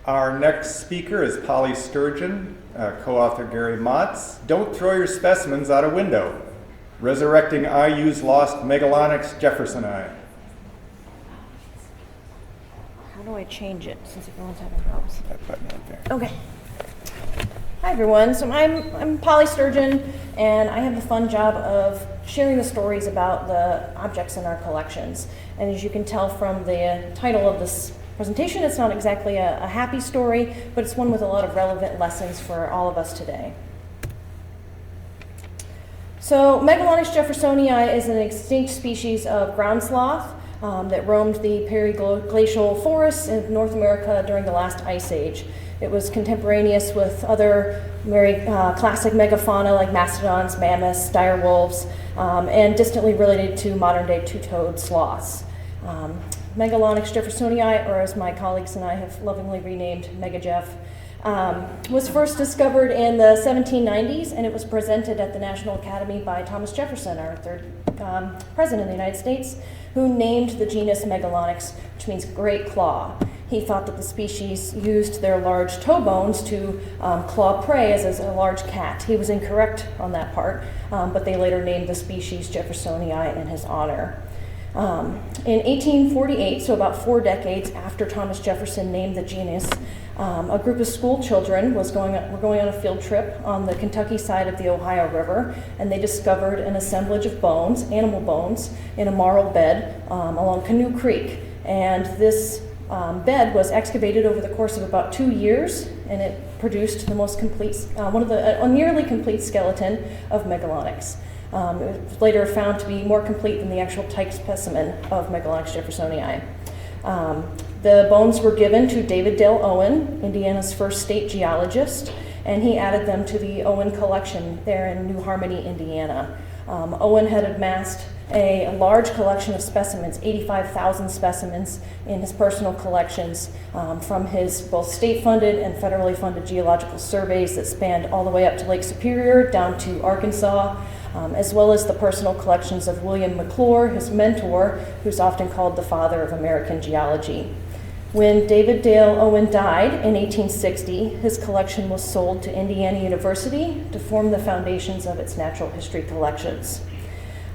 Our next speaker is Polly Sturgeon, co-author Gary Motz. Don't throw your specimens out a window. Resurrecting IU's lost Megalonyx jeffersonii. How do I change it since everyone's having problems? That button right there. Okay. Hi everyone. So I'm Polly Sturgeon, and I have the fun job of sharing the stories about the objects in our collections. And as you can tell from the title of this presentation, it's not exactly a happy story, but it's one with a lot of relevant lessons for all of us today. So Megalonyx jeffersonii is an extinct species of ground sloth that roamed the periglacial forests in North America during the last ice age. It was contemporaneous with other very classic megafauna like mastodons, mammoths, dire wolves, and distantly related to modern-day two-toed sloths. Megalonyx jeffersonii, or as my colleagues and I have lovingly renamed Megajef, was first discovered in the 1790s, and it was presented at the National Academy by Thomas Jefferson, our third president of the United States, who named the genus Megalonyx, which means great claw. He thought that the species used their large toe bones to claw prey as a large cat. He was incorrect on that part, but they later named the species Jeffersonii in his honor. In 1848, so about 4 decades after Thomas Jefferson named the genus, a group of school children were going on a field trip on the Kentucky side of the Ohio River, and they discovered an assemblage of bones, animal bones, in a marl bed along Canoe Creek. And this bed was excavated over the course of about 2 years, and it produced the most complete, a nearly complete skeleton of Megalonyx. It was later found to be more complete than the actual type specimen of Megalonyx jeffersonii. The bones were given to David Dale Owen, Indiana's first state geologist, and he added them to the Owen collection there in New Harmony, Indiana. Owen had amassed a large collection of specimens, 85,000 specimens in his personal collections from his both state-funded and federally funded geological surveys that spanned all the way up to Lake Superior down to Arkansas, as well as the personal collections of William McClure, his mentor, who's often called the father of American geology. When David Dale Owen died in 1860, his collection was sold to Indiana University to form the foundations of its natural history collections.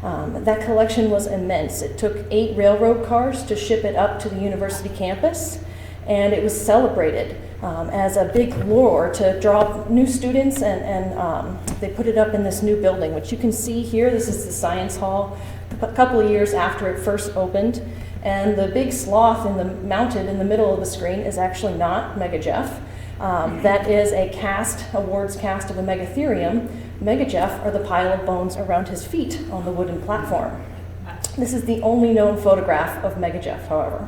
That collection was immense. It took 8 railroad cars to ship it up to the university campus, and it was celebrated as a big lure to draw new students, and they put it up in this new building, which you can see here. This is the Science Hall, a couple of years after it first opened. And the big sloth mounted in the middle of the screen is actually not Megajef. That is a Ward's cast of a Megatherium. Megajef are the pile of bones around his feet on the wooden platform. This is the only known photograph of Megajef, however.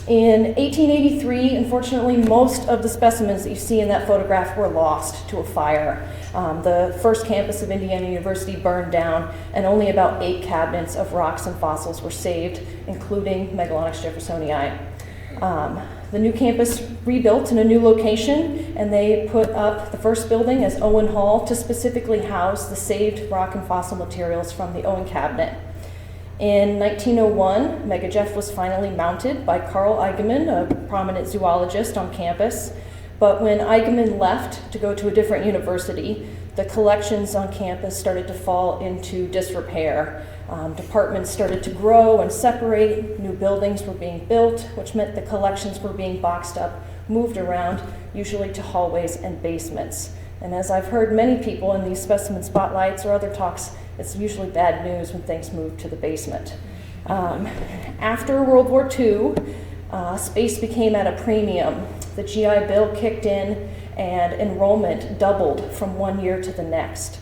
In 1883, unfortunately, most of the specimens that you see in that photograph were lost to a fire. The first campus of Indiana University burned down, and only about 8 cabinets of rocks and fossils were saved, including Megalonyx jeffersonii. The new campus rebuilt in a new location, and they put up the first building as Owen Hall to specifically house the saved rock and fossil materials from the Owen cabinet. In 1901, Megajef was finally mounted by Carl Eigenmann, a prominent zoologist on campus. But when Eigenmann left to go to a different university, the collections on campus started to fall into disrepair. Departments started to grow and separate, new buildings were being built, which meant the collections were being boxed up, moved around, usually to hallways and basements. And as I've heard many people in these specimen spotlights or other talks, it's usually bad news when things move to the basement. After World War II, space became at a premium. The GI Bill kicked in and enrollment doubled from one year to the next.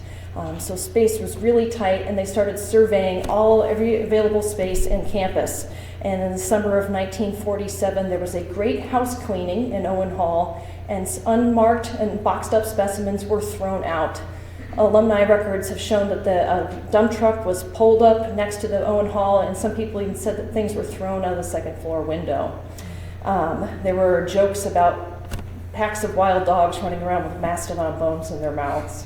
So space was really tight, and they started surveying every available space in campus. And in the summer of 1947, there was a great house cleaning in Owen Hall, and unmarked and boxed up specimens were thrown out. Alumni records have shown that the dump truck was pulled up next to the Owen Hall, and some people even said that things were thrown out of the second floor window. There were jokes about packs of wild dogs running around with mastodon bones in their mouths.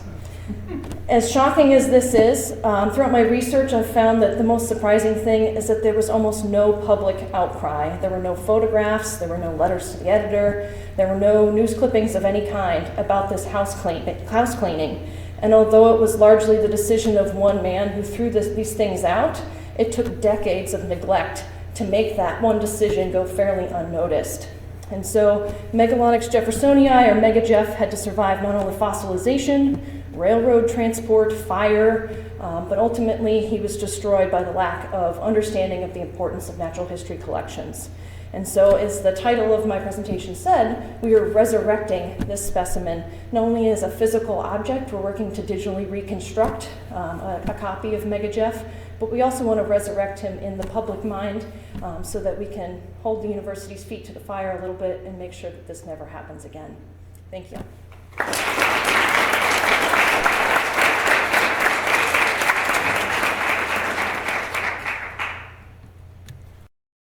As shocking as this is, throughout my research, I've found that the most surprising thing is that there was almost no public outcry. There were no photographs, there were no letters to the editor, there were no news clippings of any kind about this house cleaning. And although it was largely the decision of one man who threw these things out, it took decades of neglect to make that one decision go fairly unnoticed. And so Megalonyx jeffersonii, or Mega Jeff, had to survive not only fossilization, railroad transport, fire, but ultimately he was destroyed by the lack of understanding of the importance of natural history collections. And so, as the title of my presentation said, we are resurrecting this specimen, not only as a physical object, we're working to digitally reconstruct a copy of Mega Jeff, but we also want to resurrect him in the public mind so that we can hold the university's feet to the fire a little bit and make sure that this never happens again. Thank you.